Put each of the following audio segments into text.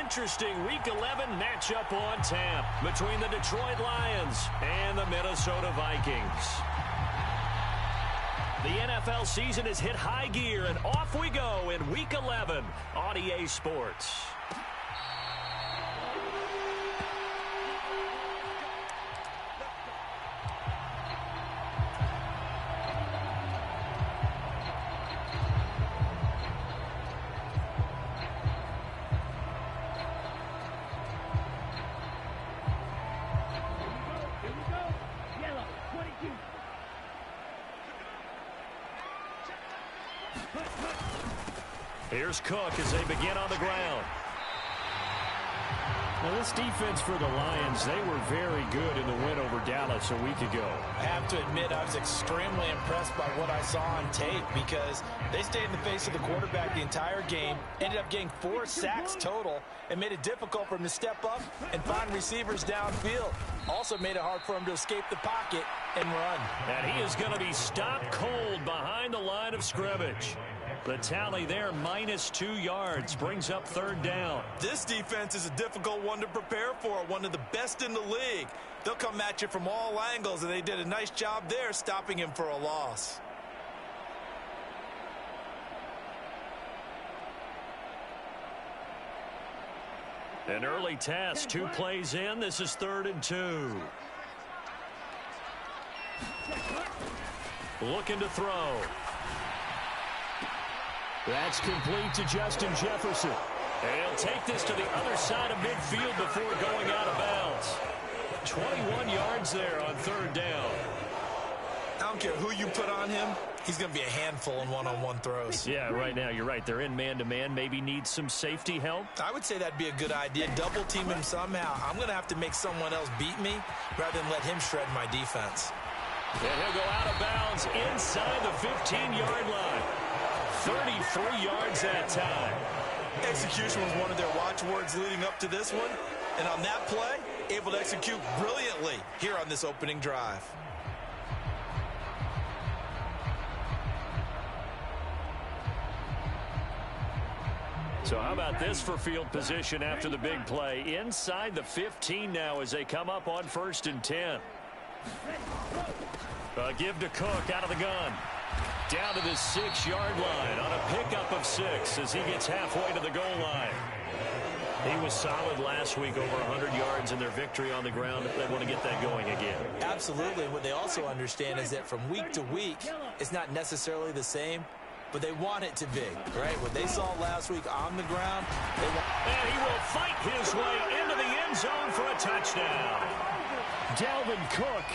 interesting Week 11 matchup on tap between the Detroit Lions and the Minnesota Vikings. The NFL season has hit high gear, and off we go in Week 11 on EA Sports. Here's Cook as they begin on the ground. Now, this defense for the Lions, they were very good in the win over Dallas a week ago. I have to admit, I was extremely impressed by what I saw on tape because they stayed in the face of the quarterback the entire game, ended up getting 4 sacks total, and made it difficult for him to step up and find receivers downfield. Also made it hard for him to escape the pocket and run. And he is going to be stopped cold behind the line of scrimmage. The tally there, -2 yards, brings up 3rd down. This defense is a difficult one to prepare for, one of the best in the league. They'll come at you from all angles, and they did a nice job there stopping him for a loss. An early test, 2 plays in. This is 3rd and 2. Looking to throw. That's complete to Justin Jefferson. And he'll take this to the other side of midfield before going out of bounds. 21 yards there on 3rd down. I don't care who you put on him. He's going to be a handful in one-on-one throws. Yeah, right now, you're right. They're in man-to-man. Maybe need some safety help. I would say that'd be a good idea. Double team him somehow. I'm going to have to make someone else beat me rather than let him shred my defense. And he'll go out of bounds inside the 15-yard line. 33 yards that time. Execution was one of their watchwords leading up to this one. And on that play, able to execute brilliantly here on this opening drive. So how about this for field position after the big play? Inside the 15 now as they come up on 1st and 10. Give to Cook out of the gun. Down to the 6-yard line on a pickup of 6 as he gets halfway to the goal line. He was solid last week, over 100 yards in their victory on the ground. They want to get that going again. Absolutely. What they also understand is that from week to week, it's not necessarily the same, but they want it to be, right? What they saw last week on the ground, they want. And he will fight his way into the end zone for a touchdown. Dalvin Cook.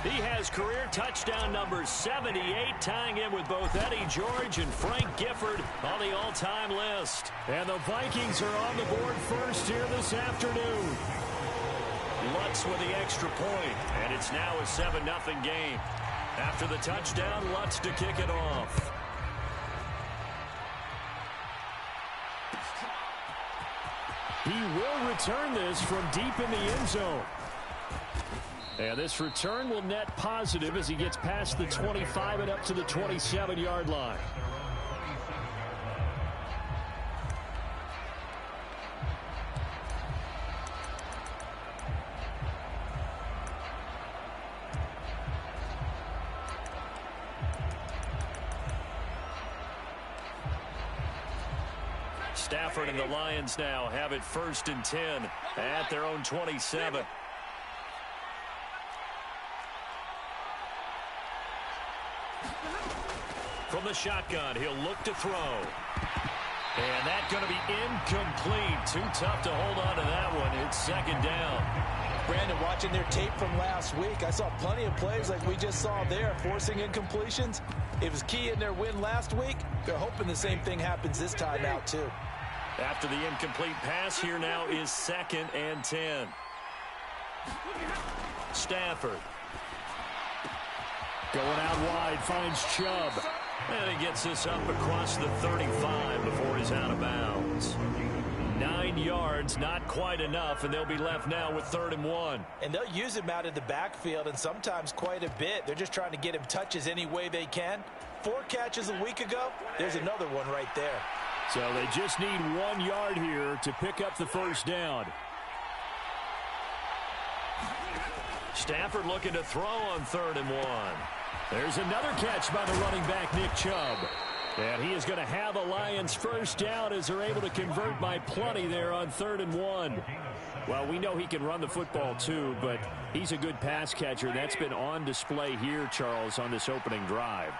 He has career touchdown number 78, tying in with both Eddie George and Frank Gifford on the all-time list. And the Vikings are on the board first here this afternoon. Lutz with the extra point, and it's now a 7-0 game. After the touchdown, Lutz to kick it off. He will return this from deep in the end zone. And this return will net positive as he gets past the 25 and up to the 27-yard line. Stafford and the Lions now have it 1st and 10 at their own 27. From the shotgun, he'll look to throw. And that's going to be incomplete. Too tough to hold on to that one. It's 2nd down. Brandon, watching their tape from last week, I saw plenty of plays like we just saw there, forcing incompletions. It was key in their win last week. They're hoping the same thing happens this time out, too. After the incomplete pass, here now is 2nd and 10. Stafford. Going out wide, finds Chubb. And he gets this up across the 35 before he's out of bounds. 9 yards, not quite enough, and they'll be left now with 3rd and 1. And they'll use him out of the backfield, and sometimes quite a bit. They're just trying to get him touches any way they can. 4 catches a week ago. There's another one right there. So they just need 1 yard here to pick up the first down. Stafford looking to throw on 3rd and 1. There's another catch by the running back, Nick Chubb. And he is going to have a Lions first down as they're able to convert by plenty there on 3rd and 1. Well, we know he can run the football too, but he's a good pass catcher. That's been on display here, Charles, on this opening drive.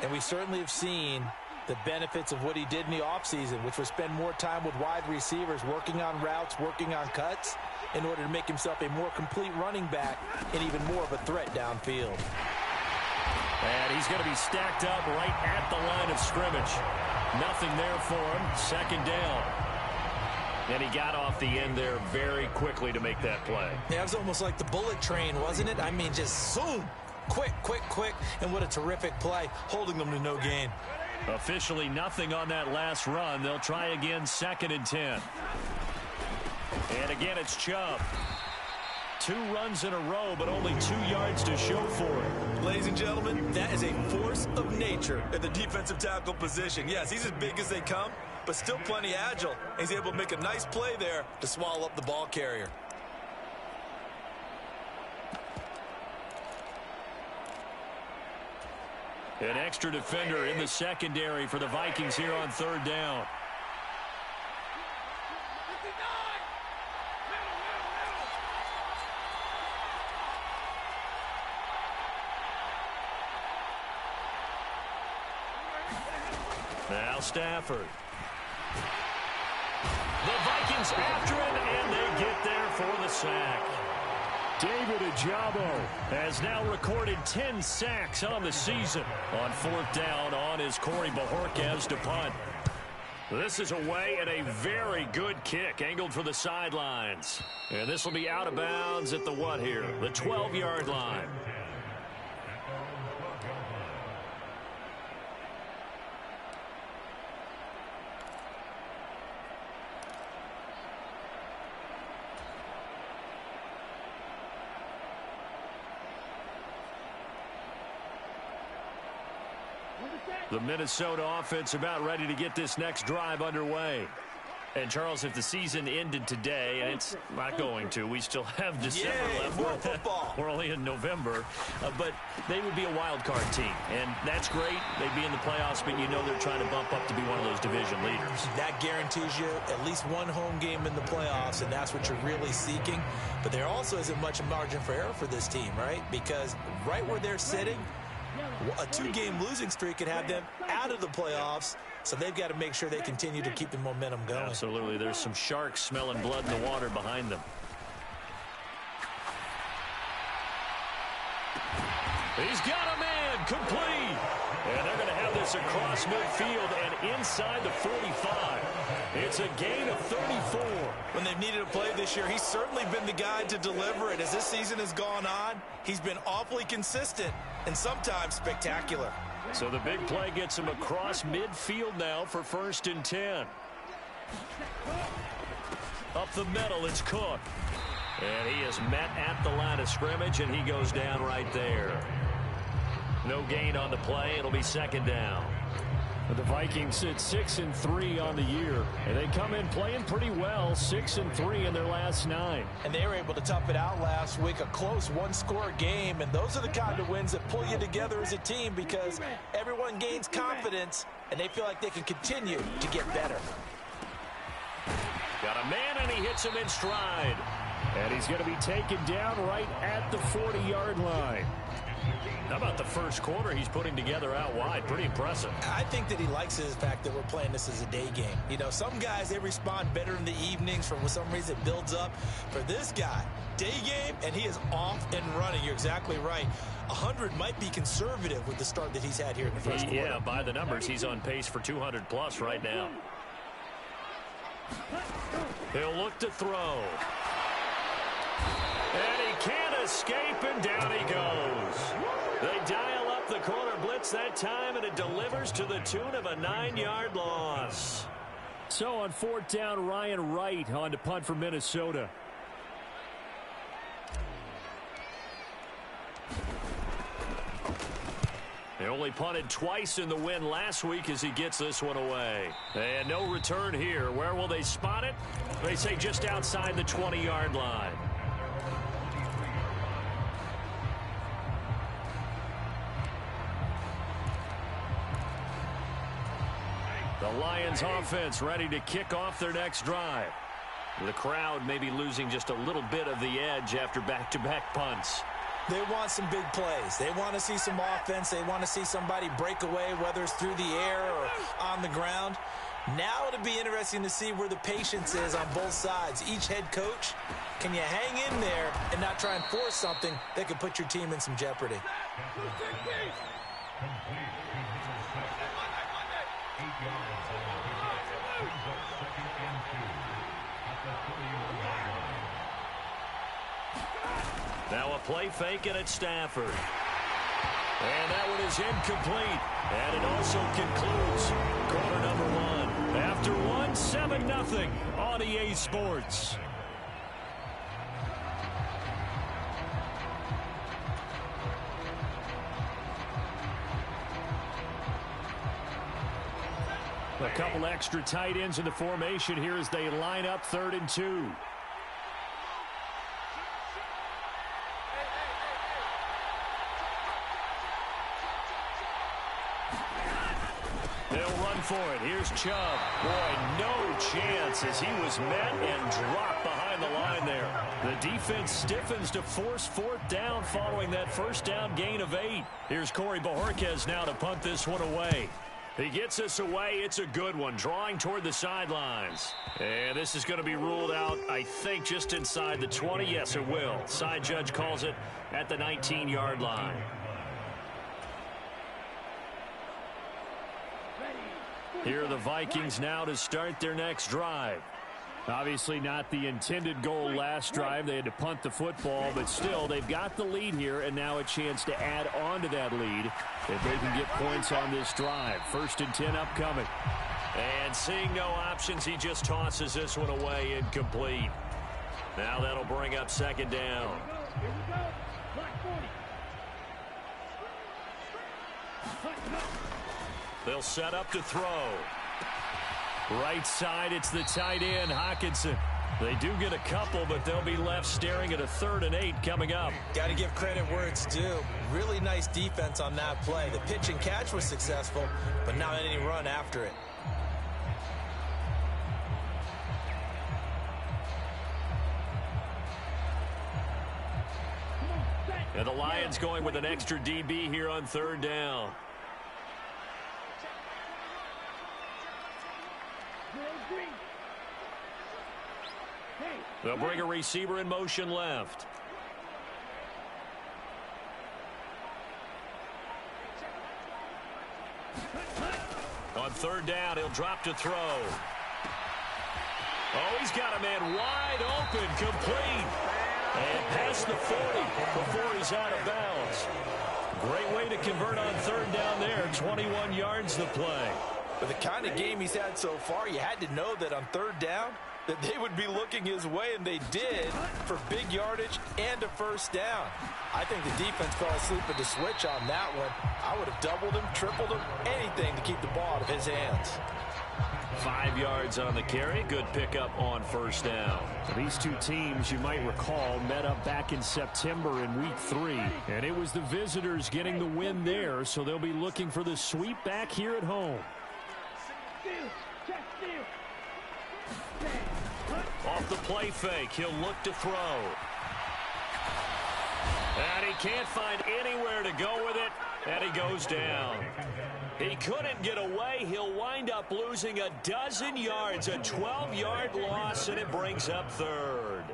And we certainly have seen the benefits of what he did in the offseason, which was spend more time with wide receivers, working on routes, working on cuts, in order to make himself a more complete running back and even more of a threat downfield. And he's going to be stacked up right at the line of scrimmage. Nothing there for him. 2nd down. And he got off the end there very quickly to make that play. Yeah, it was almost like the bullet train, wasn't it? I mean, just zoom. Quick, quick, quick. And what a terrific play, holding them to no gain. Officially nothing on that last run. They'll try again, 2nd and 10. And again, it's Chubb. 2 runs in a row, but only 2 yards to show for it. Ladies and gentlemen, that is a force of nature at the defensive tackle position. Yes, he's as big as they come, but still plenty agile. He's able to make a nice play there to swallow up the ball carrier. An extra defender in the secondary for the Vikings here on 3rd down. Now Stafford. The Vikings after him, and they get there for the sack. David Ojabo has now recorded 10 sacks on the season. On 4th down on is Corey Bojorquez to punt. This is away and a very good kick angled for the sidelines. And this will be out of bounds at the what here? The 12-yard line. The Minnesota offense about ready to get this next drive underway. And, Charles, if the season ended today, and it's not going to, we still have December left. More football. We're only in November. But they would be a wild card team. And that's great. They'd be in the playoffs, but you know they're trying to bump up to be one of those division leaders. That guarantees you at least one home game in the playoffs, and that's what you're really seeking. But there also isn't much margin for error for this team, right? Because right where they're sitting, a 2-game losing streak could have them out of the playoffs, so they've got to make sure they continue to keep the momentum going. Absolutely. There's some sharks smelling blood in the water behind them. He's got a man complete. And they're going to have this across midfield and inside the 45. It's a gain of 34. When they've needed a play this year, he's certainly been the guy to deliver it. As this season has gone on, he's been awfully consistent and sometimes spectacular. So the big play gets him across midfield now for 1st and 10. Up the middle, it's Cook. And he is met at the line of scrimmage, and he goes down right there. No gain on the play. It'll be 2nd down. The Vikings sit 6-3 on the year, and they come in playing pretty well, 6-3 in their last 9. And they were able to tough it out last week, a close 1-score game, and those are the kind of wins that pull you together as a team because everyone gains confidence, and they feel like they can continue to get better. Got a man, and he hits him in stride. And he's going to be taken down right at the 40-yard line. How about the first quarter he's putting together out wide? Pretty impressive. I think that he likes the fact that we're playing this as a day game. You know, some guys, they respond better in the evenings. For some reason, it builds up. For this guy, day game, and he is off and running. You're exactly right. 100 might be conservative with the start that he's had here in the first quarter. Yeah, by the numbers, he's on pace for 200-plus right now. He'll look to throw. And he can't escape, and down he goes. They dial up the corner blitz that time, and it delivers to the tune of a 9-yard loss. So on 4th down, Ryan Wright on to punt for Minnesota. They only punted twice in the win last week as he gets this one away. And no return here. Where will they spot it? They say just outside the 20-yard line. The Lions offense ready to kick off their next drive. The crowd may be losing just a little bit of the edge after back-to-back punts. They want some big plays. They want to see some offense. They want to see somebody break away, whether it's through the air or on the ground. Now it'll be interesting to see where the patience is on both sides. Each head coach, can you hang in there and not try and force something that could put your team in some jeopardy? Now a play fake, and it's Stafford. And that one is incomplete. And it also concludes quarter number one. After one, 7-0 on EA Sports. A couple extra tight ends in the formation here as they line up 3rd and 2. For it. Here's Chubb. Boy, no chance as he was met and dropped behind the line there. The defense stiffens to force 4th down following that first down gain of 8. Here's Corey Bojorquez now to punt this one away. He gets this away. It's a good one, drawing toward the sidelines. And this is going to be ruled out, I think, just inside the 20. Yes, it will. Side judge calls it at the 19-yard line. Here are the Vikings now to start their next drive. Obviously not the intended goal last drive. They had to punt the football, but still they've got the lead here and now a chance to add on to that lead if they can get points on this drive. 1st and 10 upcoming. And seeing no options, he just tosses this one away, incomplete. Now that'll bring up 2nd down. They'll set up to throw. Right side, it's the tight end, Hockenson. They do get a couple, but they'll be left staring at a 3rd and 8 coming up. Got to give credit where it's due. Really nice defense on that play. The pitch and catch was successful, but not any run after it. And the Lions going with an extra DB here on 3rd down. They'll bring a receiver in motion left. On 3rd down, he'll drop to throw. Oh, he's got a man wide open, complete. And past the 40 before he's out of bounds. Great way to convert on 3rd down there. 21 yards the play. With the kind of game he's had so far, you had to know that on 3rd down, that they would be looking his way, and they did, for big yardage and a 1st down. I think the defense fell asleep at the switch on that one. I would have doubled him, tripled him, anything to keep the ball out of his hands. 5 yards on the carry. Good pickup on 1st down. These two teams, you might recall, met up back in September in Week 3. And it was the visitors getting the win there, so they'll be looking for the sweep back here at home. Off the play fake, he'll look to throw. And he can't find anywhere to go with it, and he goes down. He couldn't get away. He'll wind up losing a dozen yards, a 12-yard loss, and it brings up 3rd.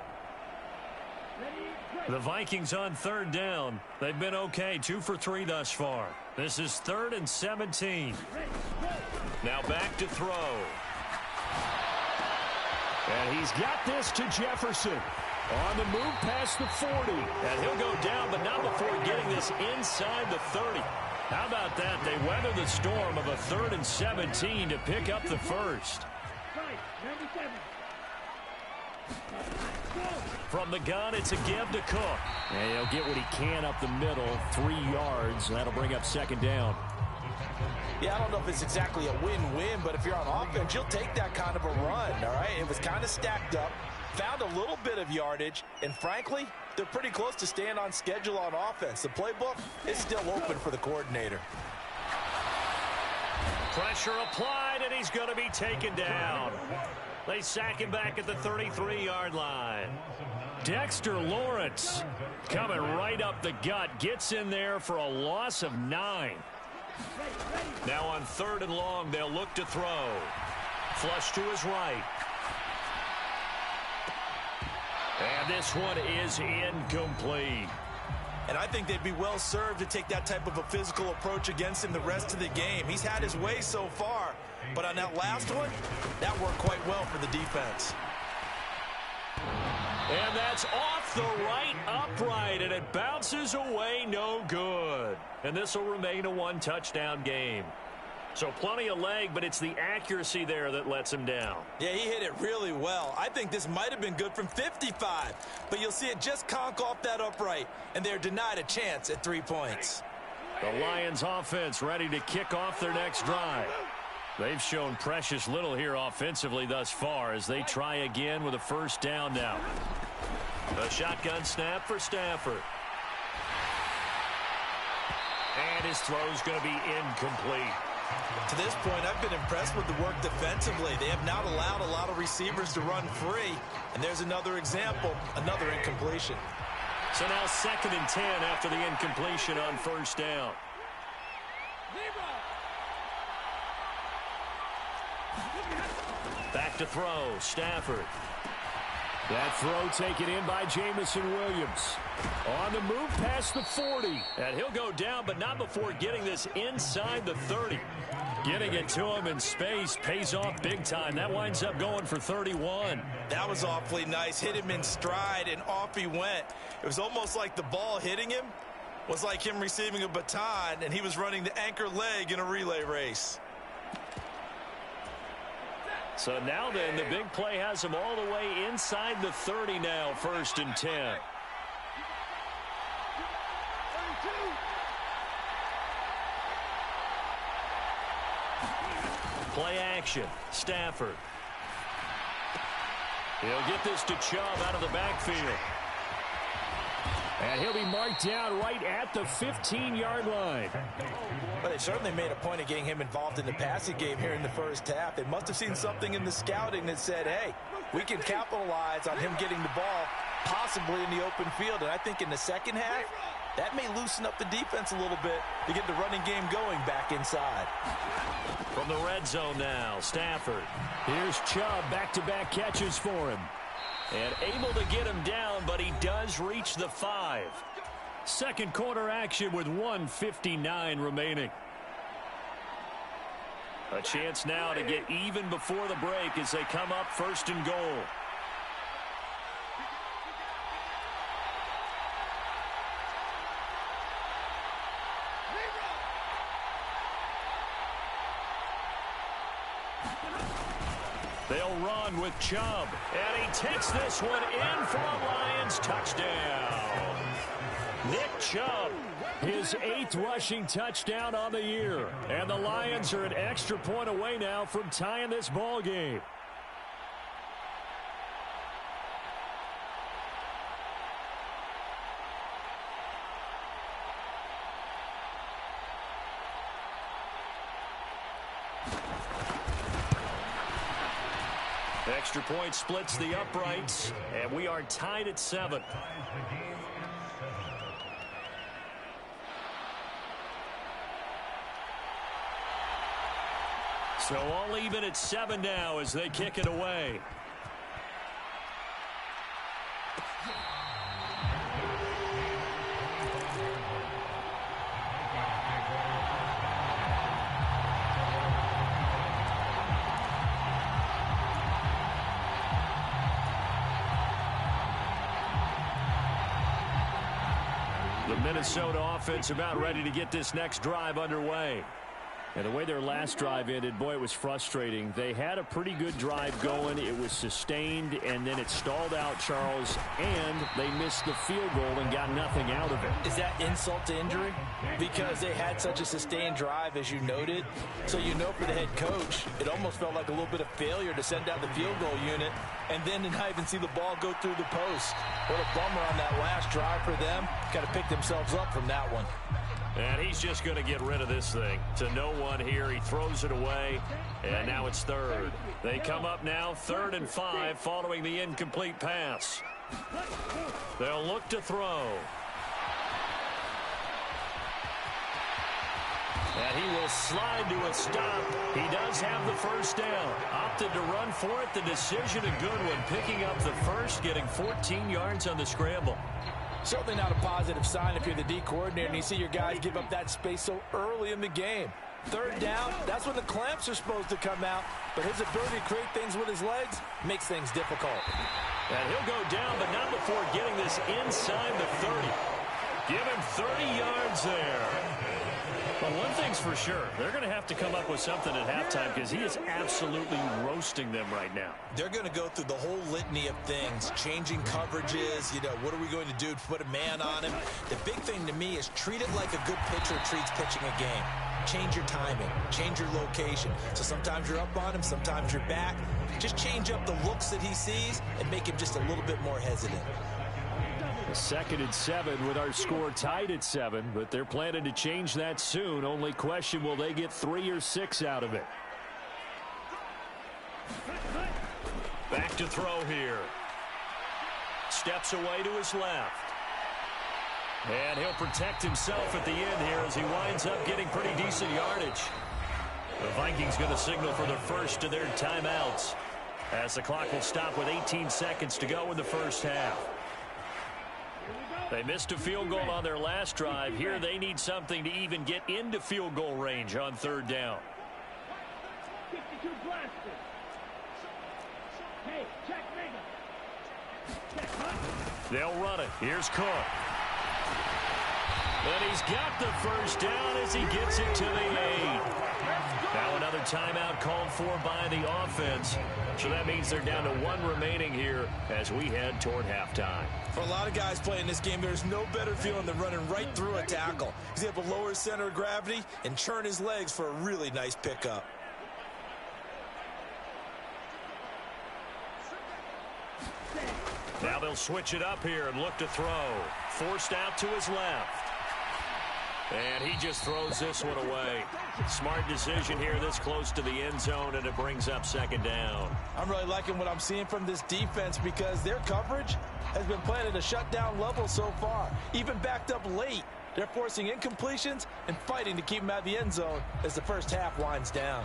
The Vikings on 3rd down. They've been okay, 2 for 3 thus far. This is 3rd and 17. Now back to throw. And he's got this to Jefferson. On the move past the 40. And he'll go down, but not before getting this inside the 30. How about that? They weather the storm of a 3rd and 17 to pick up the 1st. From the gun, it's a give to Cook. And he'll get what he can up the middle, 3 yards. That'll bring up second down. Yeah, I don't know if it's exactly a win-win, but if you're on offense, you'll take that kind of a run, all right? It was kind of stacked up, found a little bit of yardage, and frankly, they're pretty close to staying on schedule on offense. The playbook is still open for the coordinator. Pressure applied, and he's going to be taken down. They sack him back at the 33-yard line. Dexter Lawrence coming right up the gut, gets in there for a loss of 9. Now on 3rd and long, they'll look to throw. Flush to his right. And this one is incomplete. And I think they'd be well served to take that type of a physical approach against him the rest of the game. He's had his way so far, but on that last one, that worked quite well for the defense. And that's off the right upright, and it bounces away, no good. And this will remain a 1-touchdown game. So plenty of leg, but it's the accuracy there that lets him down. Yeah, he hit it really well. I think this might have been good from 55, but you'll see it just conk off that upright, and they're denied a chance at 3 points. The Lions offense ready to kick off their next drive. They've shown precious little here offensively thus far as they try again with a first down now. A shotgun snap for Stafford. And his throw's going to be incomplete. To this point, I've been impressed with the work defensively. They have not allowed a lot of receivers to run free. And there's another example, another incompletion. So now 2nd and 10 after the incompletion on first down. Back to throw, Stafford. That throw taken in by Jamison Williams. On the move past the 40. And he'll go down, but not before getting this inside the 30. Getting it to him in space pays off big time. That winds up going for 31. That was awfully nice. Hit him in stride, and off he went. It was almost like the ball hitting him was like him receiving a baton, and he was running the anchor leg in a relay race. So now then, the big play has him all the way inside the 30 now, 1st and 10. Play action, Stafford. He'll get this to Chubb out of the backfield. And he'll be marked down right at the 15-yard line. Well, they certainly made a point of getting him involved in the passing game here in the first half. They must have seen something in the scouting that said, hey, we can capitalize on him getting the ball possibly in the open field. And I think in the second half, that may loosen up the defense a little bit to get the running game going back inside. From the red zone now, Stafford. Here's Chubb, back-to-back catches for him. And able to get him down, but he does reach the 5. Second quarter action with 1:59 remaining. A chance now to get even before the break as they come up 1st and goal. They'll run with Chubb. And he takes this one in for a Lions touchdown. Nick Chubb. His 8th rushing touchdown on the year. And the Lions are an extra point away now from tying this ball game. Extra point splits the uprights, and we are tied at 7. So all even at 7 now as they kick it away. The Minnesota offense about ready to get this next drive underway. And the way their last drive ended, boy, it was frustrating. They had a pretty good drive going. It was sustained, and then it stalled out, Charles, and they missed the field goal and got nothing out of it. Is that insult to injury? Because they had such a sustained drive, as you noted. So you know for the head coach, it almost felt like a little bit of failure to send out the field goal unit and then to not even see the ball go through the post. What a bummer on that last drive for them. Got to pick themselves up from that one. And he's just going to get rid of this thing. To no one here. He throws it away. And now it's third. They come up now 3rd and 5 following the incomplete pass. They'll look to throw. And he will slide to a stop. He does have the first down. Opted to run for it. The decision a good one. Picking up the first, getting 14 yards on the scramble. Certainly not a positive sign if you're the D coordinator and you see your guys give up that space so early in the game. 3rd down, that's when the clamps are supposed to come out. But his ability to create things with his legs makes things difficult. And he'll go down, but not before getting this inside the 30. Give him 30 yards there. But one thing's for sure, they're going to have to come up with something at halftime because he is absolutely roasting them right now. They're going to go through the whole litany of things, changing coverages, what are we going to do to put a man on him? The big thing to me is treat it like a good pitcher treats pitching a game. Change your timing, change your location. So sometimes you're up on him, sometimes you're back. Just change up the looks that he sees and make him just a little bit more hesitant. 2nd and 7 with our score tied at 7, but they're planning to change that soon. Only question, will they get 3 or 6 out of it? Back to throw here. Steps away to his left. And he'll protect himself at the end here as he winds up getting pretty decent yardage. The Vikings going to signal for the first of their timeouts as the clock will stop with 18 seconds to go in the first half. They missed a field goal on their last drive. Here they need something to even get into field goal range on 3rd down. They'll run it. Here's Cook. And he's got the first down as he gets it to the 8. Now another timeout called for by the offense. So that means they're down to 1 remaining here as we head toward halftime. For a lot of guys playing this game, there's no better feeling than running right through a tackle. He's able to lower his center of gravity and churn his legs for a really nice pickup. Now they'll switch it up here and look to throw. Forced out to his left. And he just throws this one away. Smart decision here this close to the end zone, and it brings up 2nd down. I'm really liking what I'm seeing from this defense because their coverage has been playing at a shutdown level so far. Even backed up late, they're forcing incompletions and fighting to keep them out of the end zone as the first half winds down.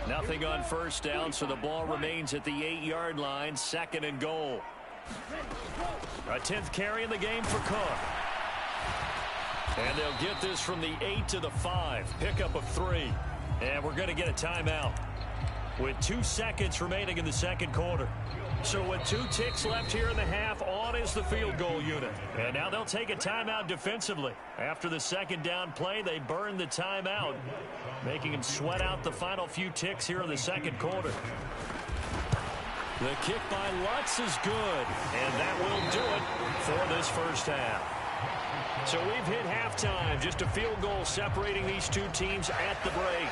Nothing on first down, so the ball remains at the 8-yard line. 2nd and goal. A 10th carry in the game for Cook. And they'll get this from the 8 to the 5. Pickup of 3. And we're going to get a timeout with 2 seconds remaining in the 2nd quarter. So with 2 ticks left here in the half, on is the field goal unit. And now they'll take a timeout defensively. After the 2nd down play, they burn the timeout, making them sweat out the final few ticks here in the 2nd quarter. The kick by Lutz is good, and that will do it for this first half. So we've hit halftime, just a field goal separating these 2 teams at the break.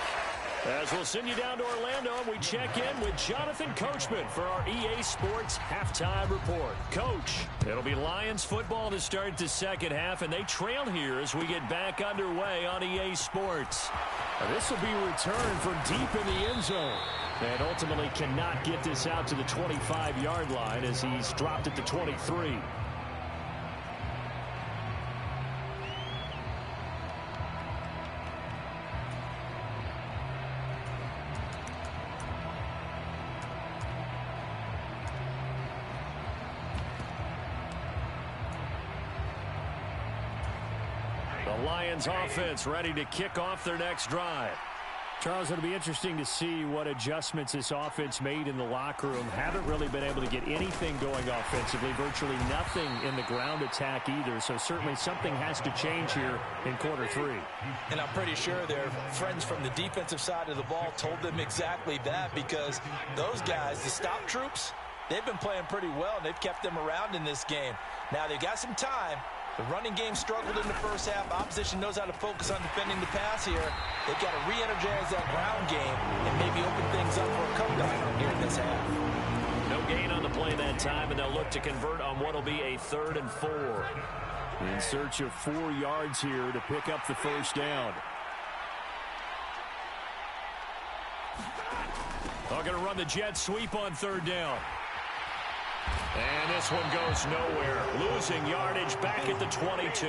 As we'll send you down to Orlando, we check in with Jonathan Coachman for our EA Sports Halftime Report. Coach, it'll be Lions football to start the 2nd half, and they trail here as we get back underway on EA Sports. This will be returned from deep in the end zone. And ultimately cannot get this out to the 25-yard line as he's dropped at the 23. The Lions offense ready to kick off their next drive. Charles, it'll be interesting to see what adjustments this offense made in the locker room. Haven't really been able to get anything going offensively, virtually nothing in the ground attack either. So certainly something has to change here in quarter three. And I'm pretty sure their friends from the defensive side of the ball told them exactly that, because those guys, the stop troops, they've been playing pretty well, and they've kept them around in this game. Now they've got some time. The running game struggled in the first half. Opposition knows how to focus on defending the pass here. They've got to re-energize that ground game and maybe open things up for a comeback here in this half. No gain on the play that time, and they'll look to convert on what will be a 3rd and 4. In search of 4 yards here to pick up the first down. They're going to run the jet sweep on 3rd down. And this one goes nowhere. Losing yardage back at the 22.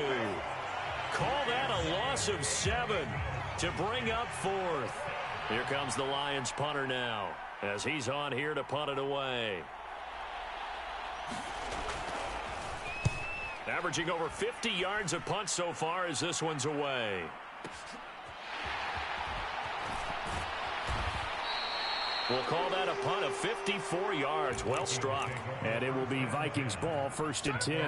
Call that a loss of 7 to bring up 4th. Here comes the Lions punter now, as he's on here to punt it away. Averaging over 50 yards a punt so far as this one's away. We'll call that a punt of 54 yards. Well struck. And it will be Vikings ball, 1st and 10.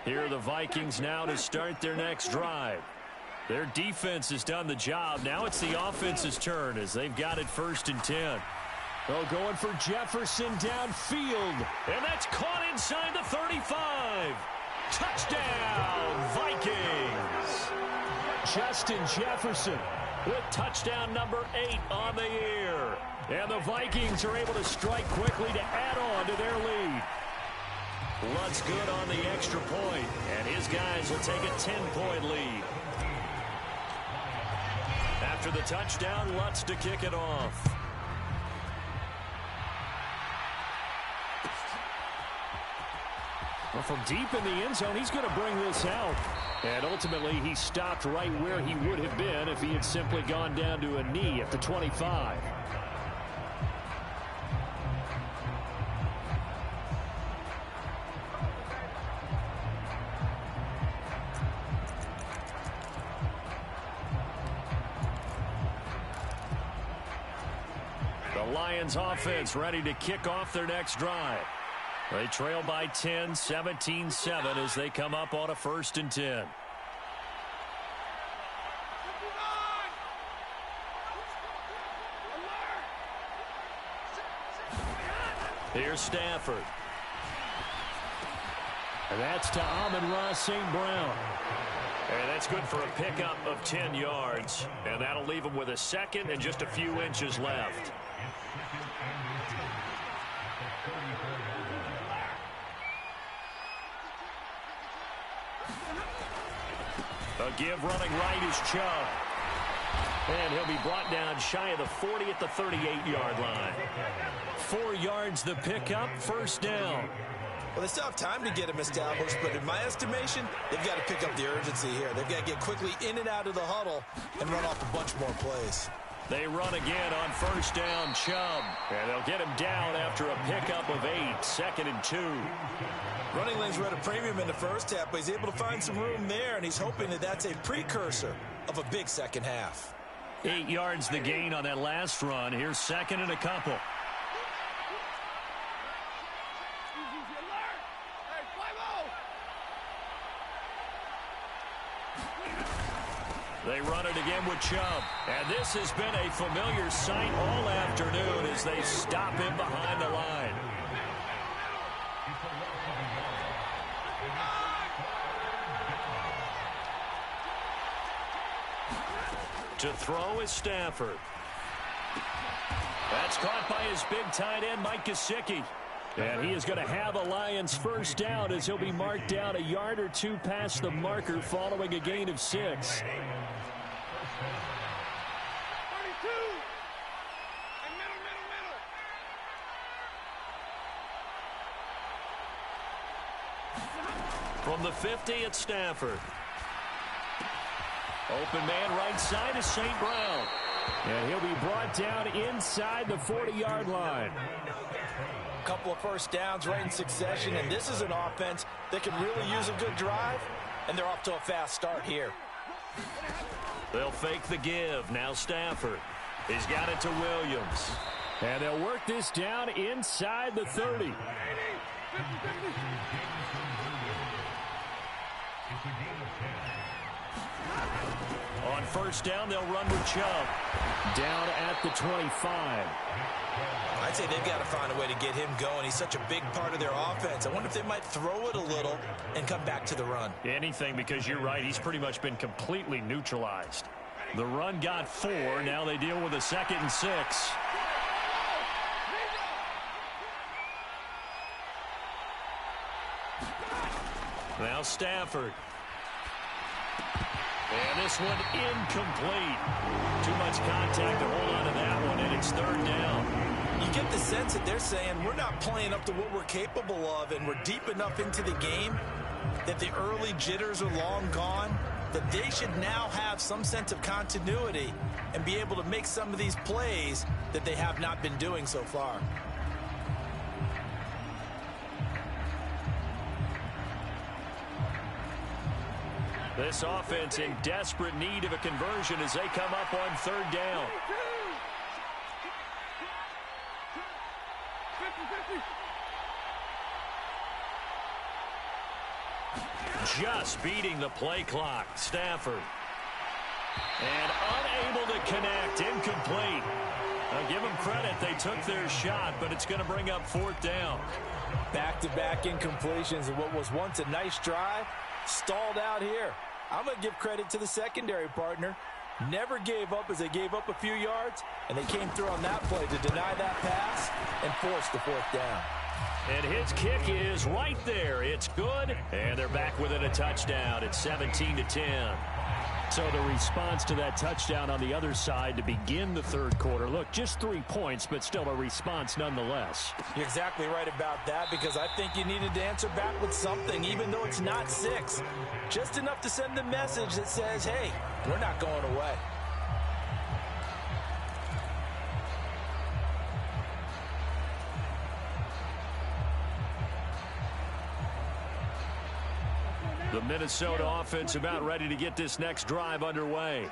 Here are the Vikings now to start their next drive. Their defense has done the job. Now it's the offense's turn as they've got it 1st and 10. Oh, going for Jefferson downfield. And that's caught inside the 35. Touchdown, Vikings. Justin Jefferson with touchdown number 8 on the year. And the Vikings are able to strike quickly to add on to their lead. Lutz good on the extra point, and his guys will take a 10-point lead. After the touchdown, Lutz to kick it off. Well, from deep in the end zone, he's going to bring this out. And ultimately, he stopped right where he would have been if he had simply gone down to a knee at the 25. The Lions offense ready to kick off their next drive. They trail by 10, 17-7 as they come up on a 1st and 10. Here's Stafford. And that's to Amon-Ra St. Brown. And that's good for a pickup of 10 yards. And that'll leave him with a 2nd and just a few inches left. A give running right is Chubb. And he'll be brought down shy of the 40 at the 38-yard line. 4 yards the pickup, 1st down. Well, they still have time to get him established, but in my estimation, they've got to pick up the urgency here. They've got to get quickly in and out of the huddle and run off a bunch more plays. They run again on 1st down, Chubb. And they'll get him down after a pickup of 8, 2nd and 2. Running lanes were at a premium in the first half, but he's able to find some room there, and he's hoping that that's a precursor of a big second half. 8 yards the gain on that last run. Here's 2nd and a couple. They run it again with Chubb. And this has been a familiar sight all afternoon as they stop him behind the line. To throw is Stafford. That's caught by his big tight end, Mike Gesicki. And he is going to have a Lions 1st down as he'll be marked down a yard or 2 past the marker following a gain of 6. From the 50, it's Stafford. Open man right side is St. Brown. And he'll be brought down inside the 40-yard line. A couple of first downs right in succession, and this is an offense that can really use a good drive, and they're off to a fast start here. They'll fake the give. Now Stafford. He's got it to Williams. And they'll work this down inside the 30. On first down, they'll run with Chubb. Down at the 25. I'd say they've got to find a way to get him going. He's such a big part of their offense. I wonder if they might throw it a little and come back to the run. Anything, because you're right. He's pretty much been completely neutralized. The run got 4. Now they deal with a 2nd and 6. Now Stafford. And this one incomplete. Too much contact to hold on to that one, and it's 3rd down. You get the sense that they're saying we're not playing up to what we're capable of, and we're deep enough into the game that the early jitters are long gone, that they should now have some sense of continuity and be able to make some of these plays that they have not been doing so far. This offense in desperate need of a conversion as they come up on 3rd down. Just beating the play clock. Stafford. And unable to connect. Incomplete. I'll give them credit. They took their shot, but it's going to bring up 4th down. Back-to-back incompletions of what was once a nice drive stalled out here. I'm going to give credit to the secondary partner. Never gave up as they gave up a few yards, and they came through on that play to deny that pass and force the 4th down. And his kick is right there. It's good, and they're back within a touchdown. It's 17-10. So the response to that touchdown on the other side to begin the 3rd quarter. Look, just 3 points, but still a response nonetheless. You're exactly right about that, because I think you needed to answer back with something, even though it's not 6. Just enough to send the message that says, hey, we're not going away. The Minnesota offense about ready to get this next drive underway.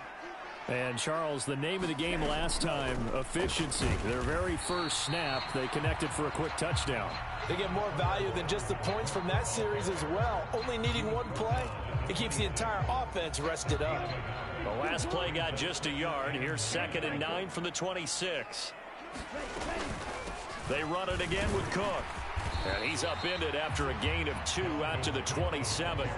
And, Charles, the name of the game last time, efficiency. Their very first snap, they connected for a quick touchdown. They get more value than just the points from that series as well. Only needing one play, it keeps the entire offense rested up. The last play got just a yard. Here's 2nd and 9 from the 26. They run it again with Cook. And he's upended after a gain of 2 out to the 27.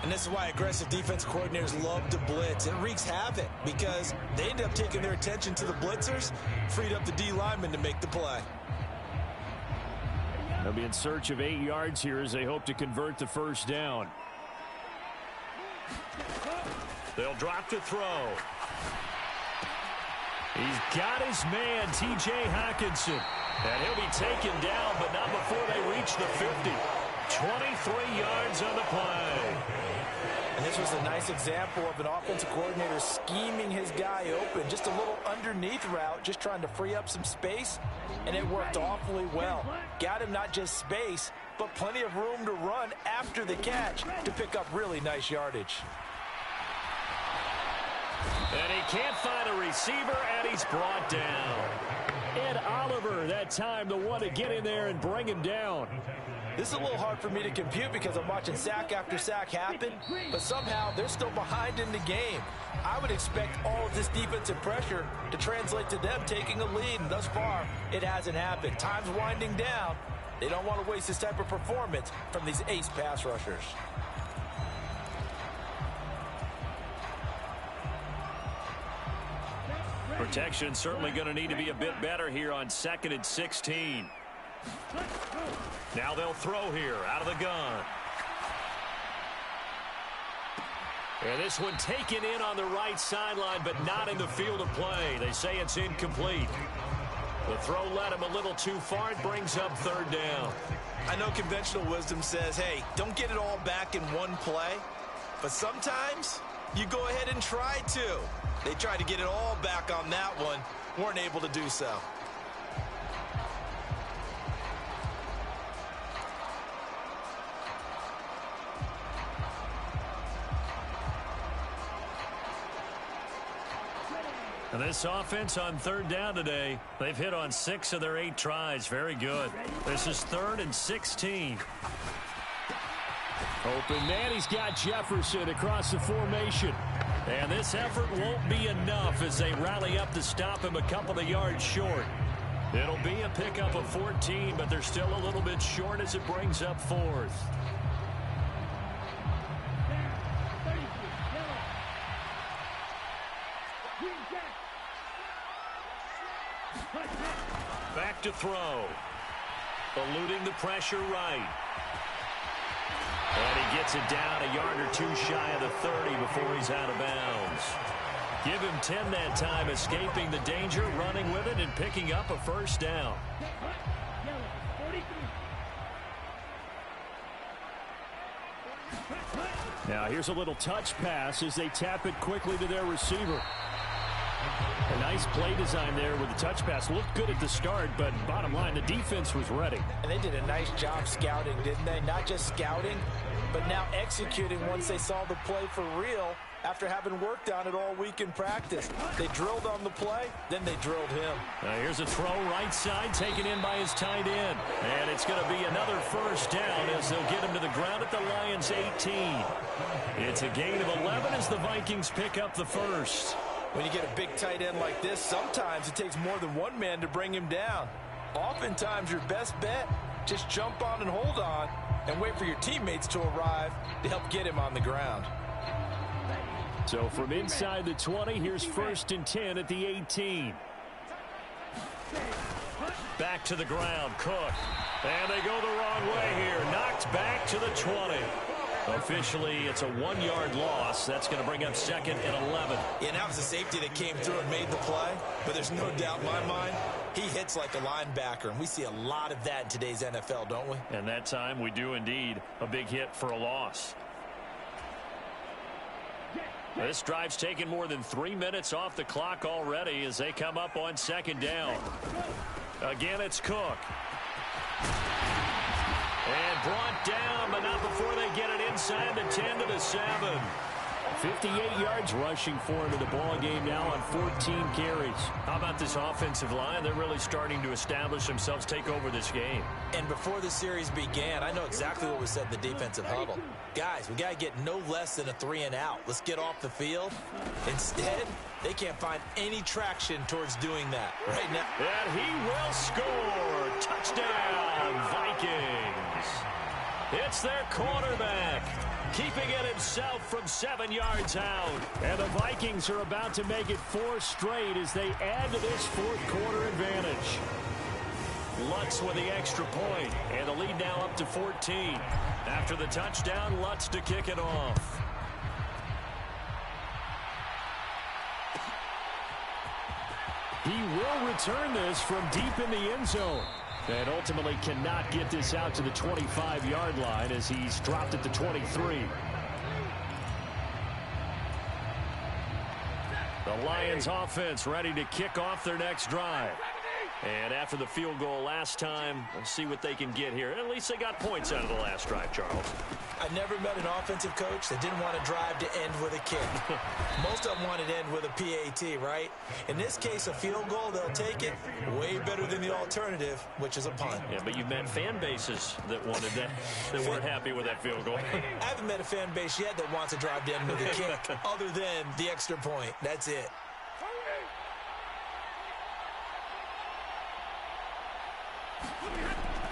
And this is why aggressive defense coordinators love to blitz. It wreaks havoc because they end up taking their attention to the blitzers, freed up the D lineman to make the play. They'll be in search of 8 yards here as they hope to convert the 1st down. They'll drop to throw. He's got his man, T.J. Hockenson. And he'll be taken down, but not before they reach the 50. 23 yards on the play. And this was a nice example of an offensive coordinator scheming his guy open. Just a little underneath route, just trying to free up some space. And it worked awfully well. Got him not just space, but plenty of room to run after the catch to pick up really nice yardage. And he can't find a receiver, and he's brought down. Ed Oliver, that time, the one to get in there and bring him down. This is a little hard for me to compute because I'm watching sack after sack happen, but somehow they're still behind in the game. I would expect all of this defensive pressure to translate to them taking a lead, and thus far, it hasn't happened. Time's winding down. They don't want to waste this type of performance from these ace pass rushers. Protection certainly going to need to be a bit better here on 2nd and 16. Now they'll throw here out of the gun. And this one taken in on the right sideline, but not in the field of play. They say it's incomplete. The throw led him a little too far. It brings up 3rd down. I know conventional wisdom says, hey, don't get it all back in one play. But sometimes you go ahead and try to. They tried to get it all back on that one. Weren't able to do so. And this offense on third down today, they've hit on 6 of their 8 tries. Very good. This is 3rd and 16. Open man, he's got Jefferson across the formation. And this effort won't be enough as they rally up to stop him a couple of yards short. It'll be a pickup of 14, but they're still a little bit short as it brings up 4th. Back to throw. Eluding the pressure right. And he gets it down a yard or 2 shy of the 30 before he's out of bounds. Give him 10 that time, escaping the danger, running with it, and picking up a first down. Now here's a little touch pass as they tap it quickly to their receiver. A nice play design there with the touch pass. Looked good at the start, but bottom line, the defense was ready. And they did a nice job scouting, didn't they? Not just scouting, but now executing once they saw the play for real after having worked on it all week in practice. They drilled on the play, then they drilled him. Now here's a throw right side, taken in by his tight end. And it's going to be another first down as they'll get him to the ground at the Lions' 18. It's a gain of 11 as the Vikings pick up the first. When you get a big tight end like this, sometimes it takes more than one man to bring him down. Oftentimes, your best bet, just jump on and hold on and wait for your teammates to arrive to help get him on the ground. So from inside the 20, here's 1st and 10 at the 18. Back to the ground, Cook. And they go the wrong way here. Knocked back to the 20. Officially, it's a 1-yard loss. That's going to bring up 2nd and 11. Yeah, and that was a safety that came through and made the play. But there's no doubt in my mind, he hits like a linebacker. And we see a lot of that in today's NFL, don't we? And that time, we do indeed. A big hit for a loss. This drive's taken more than 3 minutes off the clock already as they come up on 2nd down. Again, it's Cook. And brought down, but not before they get it inside the 10 to the 7. 58 yards rushing for him in the ball game now on 14 carries. How about this offensive line? They're really starting to establish themselves, take over this game. And before the series began, I know exactly what was said in the defensive huddle. Guys, we got to get no less than a 3 and out. Let's get off the field. Instead, they can't find any traction towards doing that right now. And he will score. Touchdown, Vikings. It's their quarterback, keeping it himself from 7 yards out. And the Vikings are about to make it 4 straight as they add to this 4th quarter advantage. Lutz with the extra point, and the lead now up to 14. After the touchdown, Lutz to kick it off. He will return this from deep in the end zone. And ultimately cannot get this out to the 25-yard line as he's dropped at the 23. The Lions offense ready to kick off their next drive. And after the field goal last time, let's see what they can get here. At least they got points out of the last drive, Charles. I never met an offensive coach that didn't want to drive to end with a kick. Most of them want to end with a PAT, right? In this case, a field goal, they'll take it. Way better than the alternative, which is a punt. Yeah, but you've met fan bases that wanted that, that weren't happy with that field goal. I haven't met a fan base yet that wants to drive to end with a kick other than the extra point. That's it.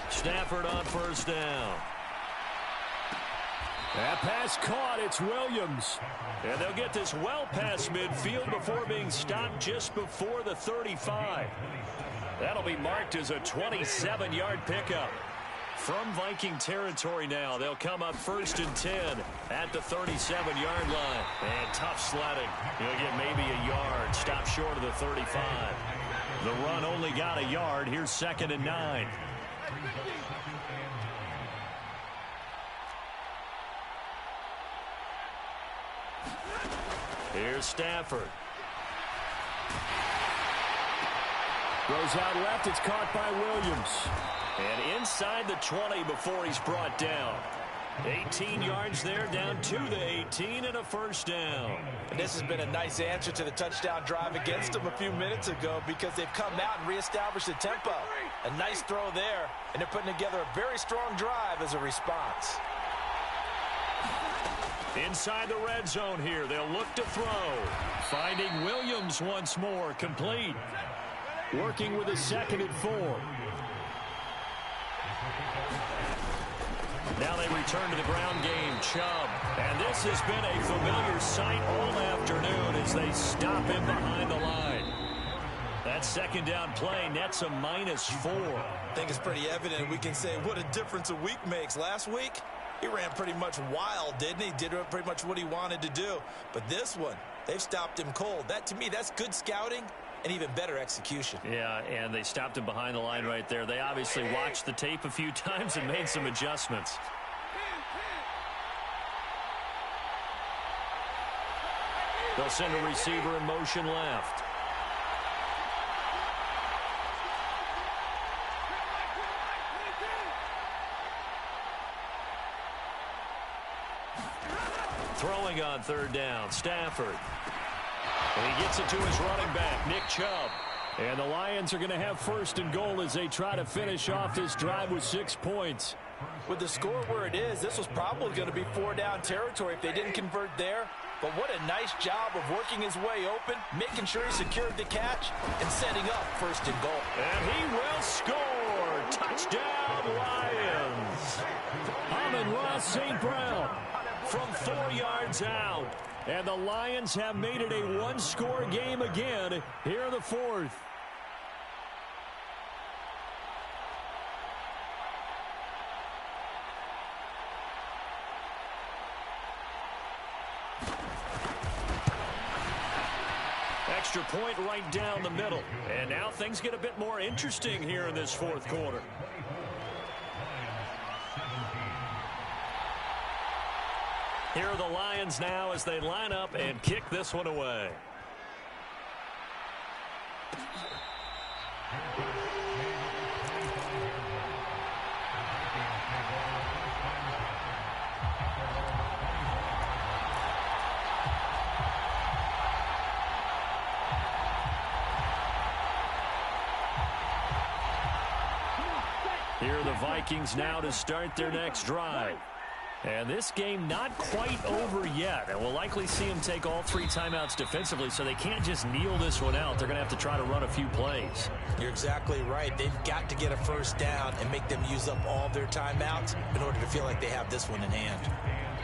Stafford on first down. That pass caught. It's Williams. And they'll get this well past midfield before being stopped just before the 35. That'll be marked as a 27-yard pickup. From Viking territory now, they'll come up 1st and 10 at the 37-yard line. And tough sledding. He'll get maybe a yard. Stop short of the 35. The run only got a yard. Here's 2nd and 9. Here's Stafford. Goes out left. It's caught by Williams. And inside the 20 before he's brought down. 18 yards there, down to the 18 and a first down. And this has been a nice answer to the touchdown drive against them a few minutes ago because they've come out and reestablished the tempo. A nice throw there, and they're putting together a very strong drive as a response. Inside the red zone here, they'll look to throw. Finding Williams once more, complete. Working with a 2nd and 4. Now they return to the ground game. Chubb. And this has been a familiar sight all afternoon as they stop him behind the line. That 2nd down play nets a -4. I think it's pretty evident. We can say what a difference a week makes. Last week, he ran pretty much wild, didn't he? Did pretty much what he wanted to do. But this one, they've stopped him cold. That, to me, that's good scouting and even better execution. Yeah, and they stopped him behind the line right there. They obviously watched the tape a few times and made some adjustments. They'll send a receiver in motion left. Throwing on 3rd down, Stafford. And he gets it to his running back, Nick Chubb. And the Lions are going to have 1st and goal as they try to finish off this drive with 6 points. With the score where it is, this was probably going to be 4-down territory if they didn't convert there. But what a nice job of working his way open, making sure he secured the catch, and setting up 1st and goal. And he will score. Touchdown, Lions. Amon-Ra St. Brown from 4 yards out. And the Lions have made it a 1-score game again here in the 4th. Extra point right down the middle. And now things get a bit more interesting here in this 4th quarter. Here are the Lions now as they line up and kick this one away. Here are the Vikings now to start their next drive. And this game not quite over yet. And we'll likely see them take all 3 timeouts defensively, so they can't just kneel this one out. They're going to have to try to run a few plays. You're exactly right. They've got to get a 1st down and make them use up all their timeouts in order to feel like they have this one in hand.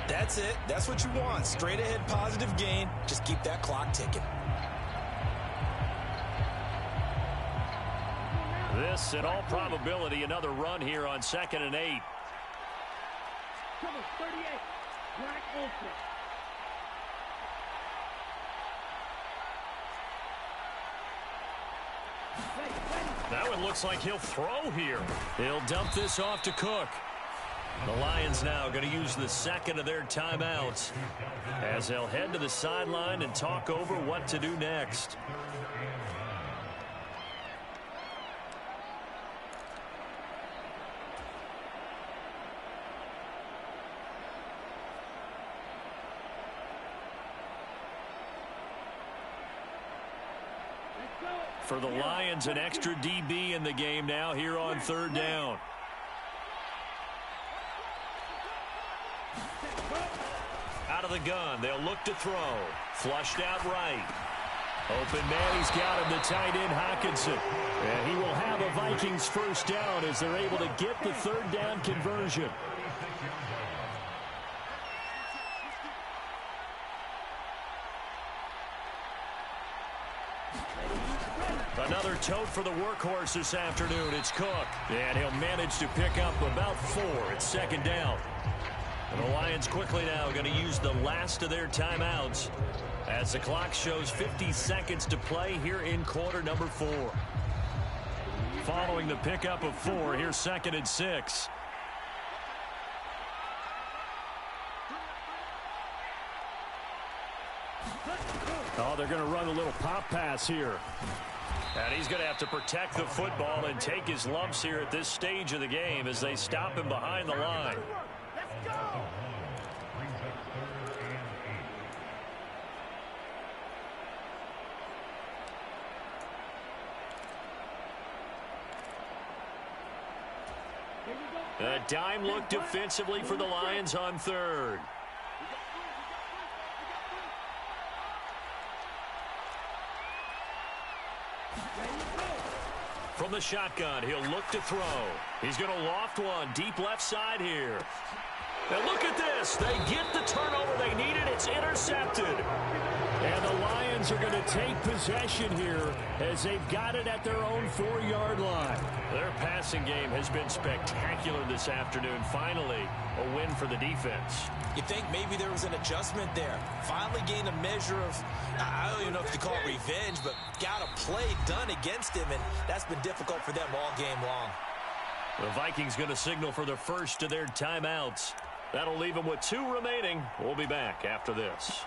That's it. That's what you want. Straight ahead positive gain. Just keep that clock ticking. This, in all probability, another run here on 2nd and 8. Number 38, Black Olsen. That one looks like he'll throw here. He'll dump this off to Cook. The Lions now going to use the 2nd of their timeouts as they'll head to the sideline and talk over what to do next. For the Lions, an extra DB in the game now here on 3rd down. Out of the gun, they'll look to throw. Flushed out right. Open man, he's got him, the tight end Hockenson. And he will have a Vikings 1st down as they're able to get the 3rd down conversion. Another tote for the workhorse this afternoon. It's Cook. And he'll manage to pick up about 4 at 2nd down. And the Lions quickly now going to use the last of their timeouts as the clock shows 50 seconds to play here in quarter number 4. Following the pickup of 4, here's 2nd and 6. Oh, they're going to run a little pop pass here. And he's going to have to protect the football and take his lumps here at this stage of the game as they stop him behind the line. Let's go! A dime look defensively for the Lions on third. From the shotgun, he'll look to throw. He's going to loft one deep left side here. And look at this. They get the turnover they needed. It's intercepted. And the Lions are going to take possession here as they've got it at their own 4-yard line. Their passing game has been spectacular this afternoon. Finally, a win for the defense. You think maybe there was an adjustment there. Finally gained a measure of, I don't even know if you call it revenge, but got a play done against him, and that's been difficult for them all game long. The Vikings going to signal for the first of their timeouts. That'll leave them with 2 remaining. We'll be back after this.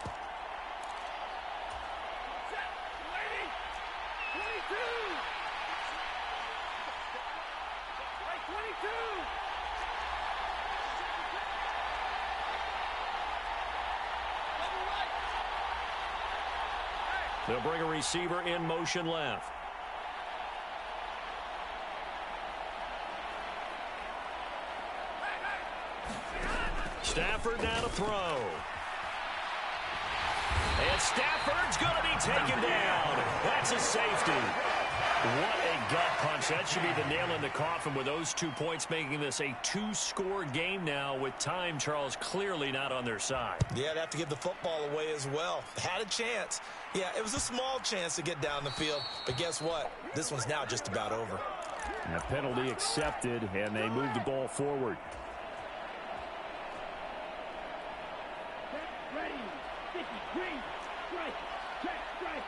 They'll bring a receiver in motion left. Stafford now to throw. And Stafford's going to be taken down. That's a safety. What a gut punch. That should be the nail in the coffin with those 2 points, making this a 2-score game now with time, Charles, clearly not on their side. Yeah, they have to give the football away as well. Had a chance. Yeah, it was a small chance to get down the field. But guess what? This one's now just about over. And a penalty accepted, and they move the ball forward. Ready, sticky, green, strike, check, strike.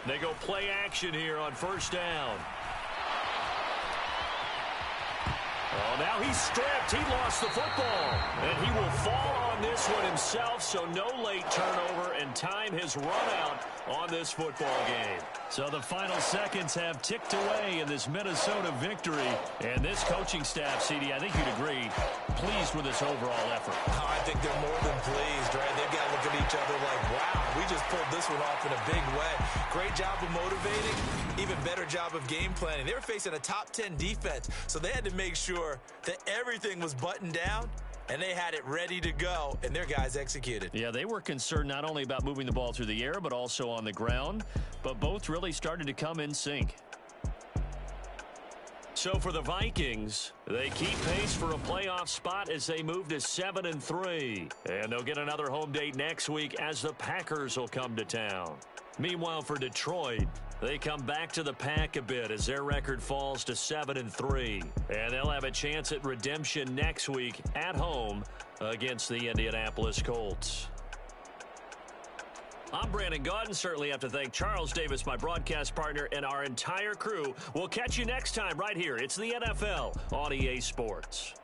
They go play action here on first down. Oh, now he's stripped. He lost the football. And he will fall on this one himself, so no late turnover, and time has run out on this football game. So the final seconds have ticked away in this Minnesota victory. And this coaching staff, CD, I think you'd agree, pleased with this overall effort. Oh, I think they're more than pleased, right? They've got to look at each other like, wow, we just pulled this one off in a big way. Great job of motivating, even better job of game planning. They were facing a top 10 defense, so they had to make sure that everything was buttoned down, and they had it ready to go, and their guys executed. Yeah, they were concerned not only about moving the ball through the air, but also on the ground, but both really started to come in sync. So for the Vikings, they keep pace for a playoff spot as they move to 7-3. And they'll get another home date next week as the Packers will come to town. Meanwhile, for Detroit, they come back to the pack a bit as their record falls to 7-3. And they'll have a chance at redemption next week at home against the Indianapolis Colts. I'm Brandon Gaudin. Certainly have to thank Charles Davis, my broadcast partner, and our entire crew. We'll catch you next time right here. It's the NFL on EA Sports.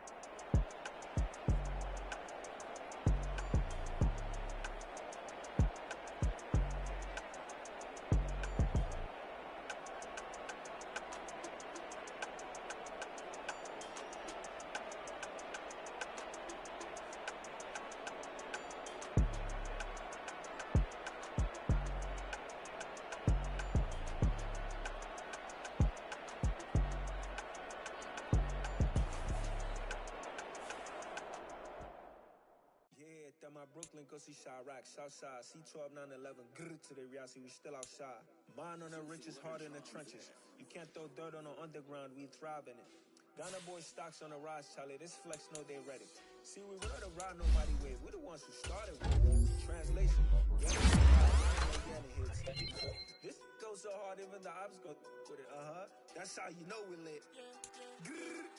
Brooklyn, go see Chirac, Southside, C12, 911, grrr to the reality, we still outside. Mine on the richest, heart in the trenches. You can't throw dirt on the underground, we thrive in it. Ghana boy stocks on the rise, Charlie, this flex know they ready. See, we ride a ride nobody with, we're the ones who started with it. Translation, this goes so hard, even the ops go with it, that's how you know we lit. Grrr,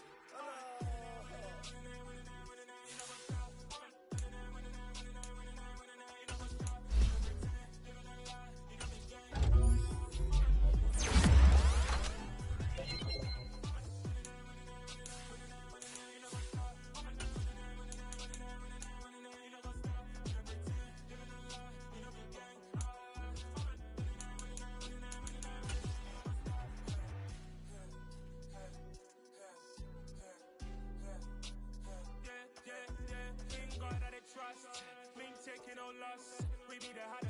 us. We be the hottest.